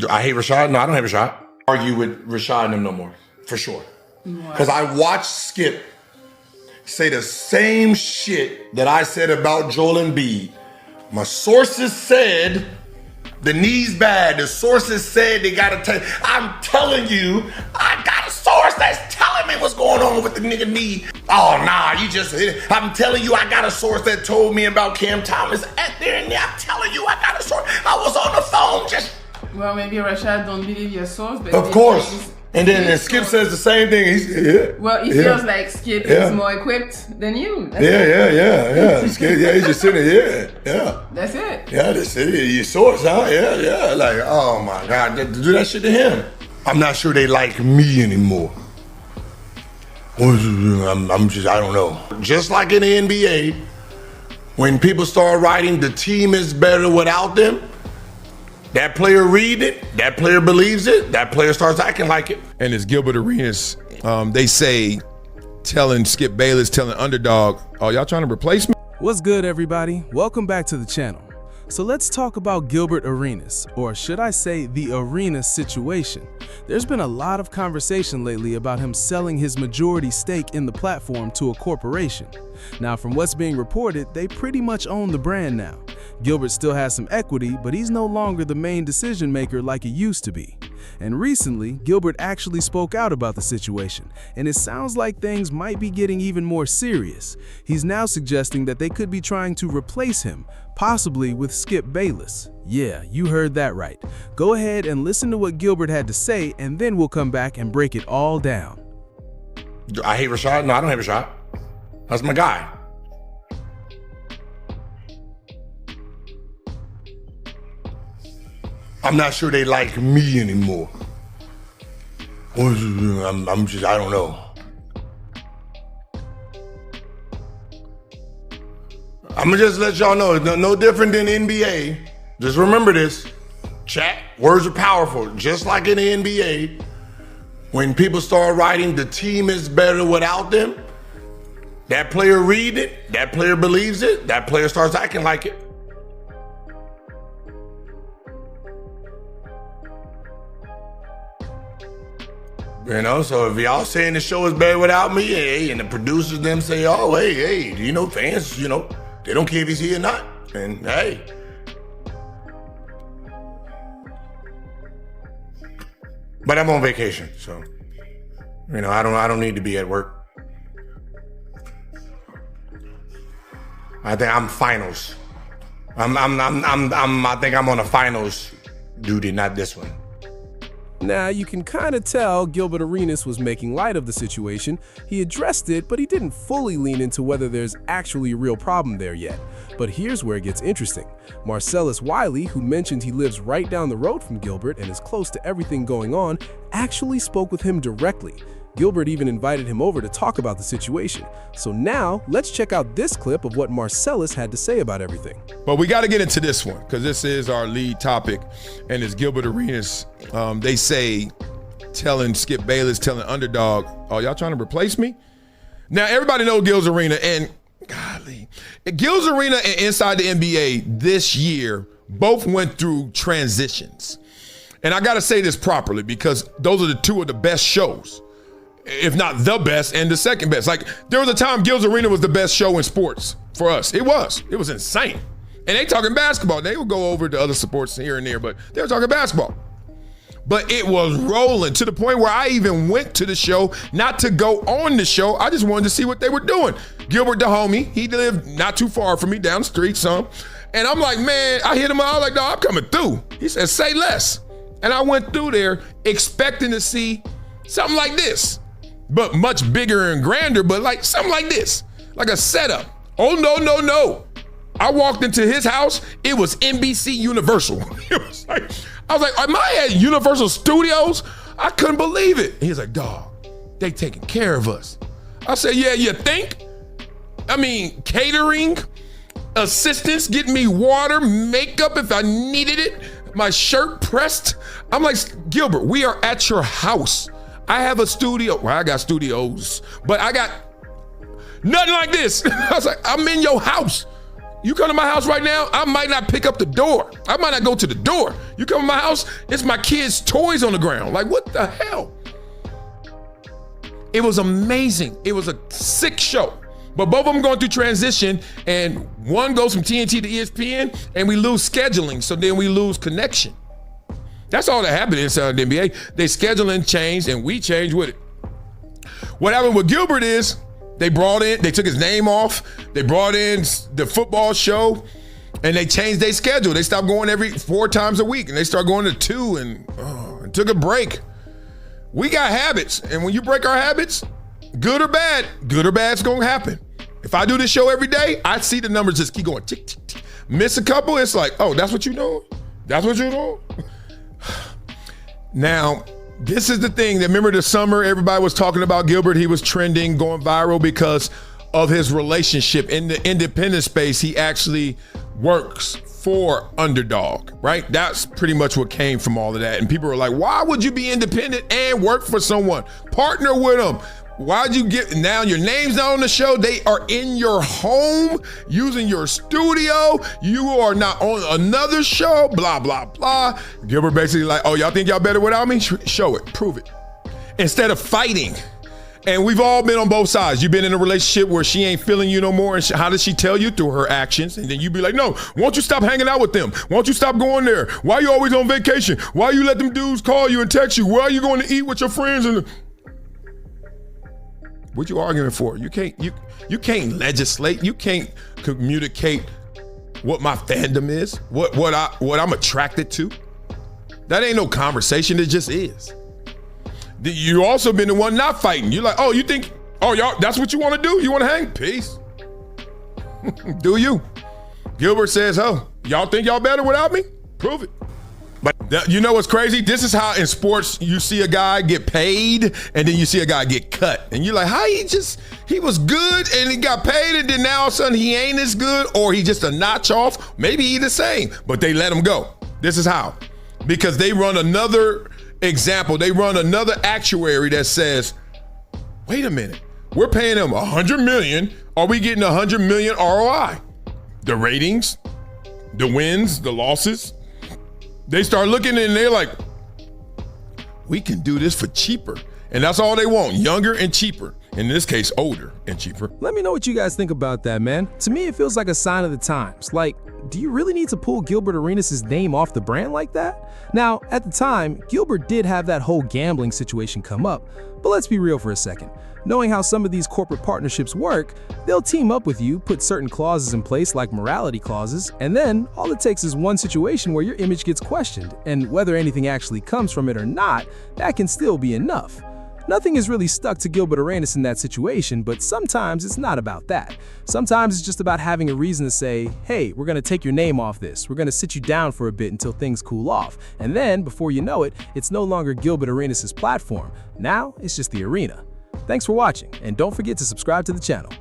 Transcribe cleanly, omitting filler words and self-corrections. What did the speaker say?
I hate Rashad. No, I don't hate Rashad. Argue with Rashad and them no more, for sure. Because I watched Skip say the same shit that I said about Joel Embiid. My sources said the knee's bad. The sources said they gotta take. I'm telling you, I got a source that's telling me what's going on with the nigga knee. Oh nah, you just. I'm telling you, I got a source that told me about Cam Thomas at there and there. I'm telling you, I got a source. I was on the phone just. Well, maybe Rashad don't believe your source, but of course. And then Skip says the same thing. He feels like Skip is more equipped than you. Skip, he's just sitting there. That's it. Yeah, that's it. Your source, huh? Yeah. Like, oh my God, do that shit to him. I'm not sure they like me anymore. I don't know. Just like in the NBA, when people start writing, the team is better without them. That player read it, that player believes it, that player starts acting like it. And it's Gilbert Arenas, they say, telling Skip Bayless, telling Underdog, oh, y'all trying to replace me? What's good, everybody? Welcome back to the channel. So let's talk about Gilbert Arenas, or should I say the Arenas situation. There's been a lot of conversation lately about him selling his majority stake in the platform to a corporation. Now, from what's being reported, they pretty much own the brand now. Gilbert still has some equity, but he's no longer the main decision maker like he used to be. And recently, Gilbert actually spoke out about the situation, and it sounds like things might be getting even more serious. He's now suggesting that they could be trying to replace him, possibly with Skip Bayless. Yeah, you heard that right. Go ahead and listen to what Gilbert had to say, and then we'll come back and break it all down. I hate Rashad. No, I don't hate Rashad. That's my guy. I'm not sure they like me anymore. I don't know. I'm gonna just let y'all know, no different than NBA. Just remember this, chat, words are powerful. Just like in the NBA, when people start writing, the team is better without them, that player read it, that player believes it, that player starts acting like it. You know, so if y'all saying the show is better without me, hey, and the producers them say, oh, hey, you know, fans, you know, they don't care if he's here or not. And hey. But I'm on vacation, so, you know, I don't need to be at work. I think I'm finals. I think I'm on a finals duty, not this one. Now, you can kind of tell Gilbert Arenas was making light of the situation. He addressed it, but he didn't fully lean into whether there's actually a real problem there yet. But here's where it gets interesting. Marcellus Wiley, who mentioned he lives right down the road from Gilbert and is close to everything going on, actually spoke with him directly. Gilbert even invited him over to talk about the situation. So now, let's check out this clip of what Marcellus had to say about everything. But we got to get into this one, because this is our lead topic, and it's Gilbert Arenas, they say, telling Skip Bayless, telling Underdog, oh, y'all trying to replace me? Now, everybody knows Gil's Arena, and golly, Gil's Arena and Inside the NBA this year both went through transitions. And I got to say this properly, because those are the two of the best shows, if not the best and the second best. Like, there was a time Gil's Arena was the best show in sports for us. It was insane. And they talking basketball. They would go over to other sports here and there, but they were talking basketball. But it was rolling to the point where I even went to the show, not to go on the show. I just wanted to see what they were doing. Gilbert, the homie, he lived not too far from me, down the street some. And I'm like, man, I hit him out, I was like, dog, I'm coming through. He said, say less. And I went through there expecting to see something like this, but much bigger and grander, but like something like this, like a setup. Oh, no. I walked into his house, it was NBC Universal. It was like, I was like, am I at Universal Studios? I couldn't believe it. And he was like, dog, they taking care of us. I said, yeah, you think? I mean, catering, assistants, getting me water, makeup if I needed it, my shirt pressed. I'm like, Gilbert, we are at your house. I have a studio. Well, I got studios, but I got nothing like this. I was like, I'm in your house. You come to my house right now, I might not pick up the door. I might not go to the door. You come to my house, it's my kids' toys on the ground. Like, what the hell? It was amazing. It was a sick show. But both of them going through transition, and one goes from TNT to ESPN, and we lose scheduling, so then we lose connection. That's all that happened inside the NBA. They scheduling changed, and we changed with it. What happened with Gilbert is they took his name off, they brought in the football show, and they changed their schedule. They stopped going every 4 times a week, and they started going to 2 and took a break. We got habits, and when you break our habits, good or bad's gonna happen. If I do this show every day, I see the numbers just keep going tick, tick, tick. Miss a couple, it's like, oh, that's what you doing? That's what you doing? Now, this is the thing that, remember the summer, everybody was talking about Gilbert. He was trending, going viral because of his relationship. In the independent space, he actually works for Underdog, right? That's pretty much what came from all of that. And people were like, why would you be independent and work for someone? Partner with them. Why'd you get, now your name's not on the show, they are in your home, using your studio, you are not on another show, blah, blah, blah. Gilbert basically like, oh, y'all think y'all better without me? Show it, prove it. Instead of fighting. And we've all been on both sides. You've been in a relationship where she ain't feeling you no more, and how does she tell you? Through her actions. And then you be like, no, won't you stop hanging out with them? Won't you stop going there? Why you always on vacation? Why you let them dudes call you and text you? Where are you going to eat with your friends? And what you arguing for? You can't legislate. You can't communicate what my fandom is, what I'm attracted to. That ain't no conversation. It just is. You also been the one not fighting. You're like, oh, you think, oh, y'all, that's what you want to do? You want to hang? Peace. Do you? Gilbert says, oh, y'all think y'all better without me? Prove it. But you know what's crazy? This is how in sports you see a guy get paid and then you see a guy get cut. And you're like, how he was good and he got paid and then now all of a sudden he ain't as good, or he just a notch off. Maybe he the same, but they let him go. This is how. Because they run another example. They run another actuary that says, wait a minute, we're paying him $100 million. Are we getting $100 million ROI? The ratings, the wins, the losses. They start looking and they're like, we can do this for cheaper. And that's all they want, younger and cheaper. In this case, older and cheaper. Let me know what you guys think about that, man. To me, it feels like a sign of the times. Like, do you really need to pull Gilbert Arenas' name off the brand like that? Now, at the time, Gilbert did have that whole gambling situation come up, but let's be real for a second. Knowing how some of these corporate partnerships work, they'll team up with you, put certain clauses in place like morality clauses, and then all it takes is one situation where your image gets questioned, and whether anything actually comes from it or not, that can still be enough. Nothing is really stuck to Gilbert Arenas in that situation, but sometimes it's not about that. Sometimes it's just about having a reason to say, hey, we're going to take your name off this. We're going to sit you down for a bit until things cool off. And then, before you know it, it's no longer Gilbert Arenas' platform. Now, it's just the arena. Thanks for watching, and don't forget to subscribe to the channel.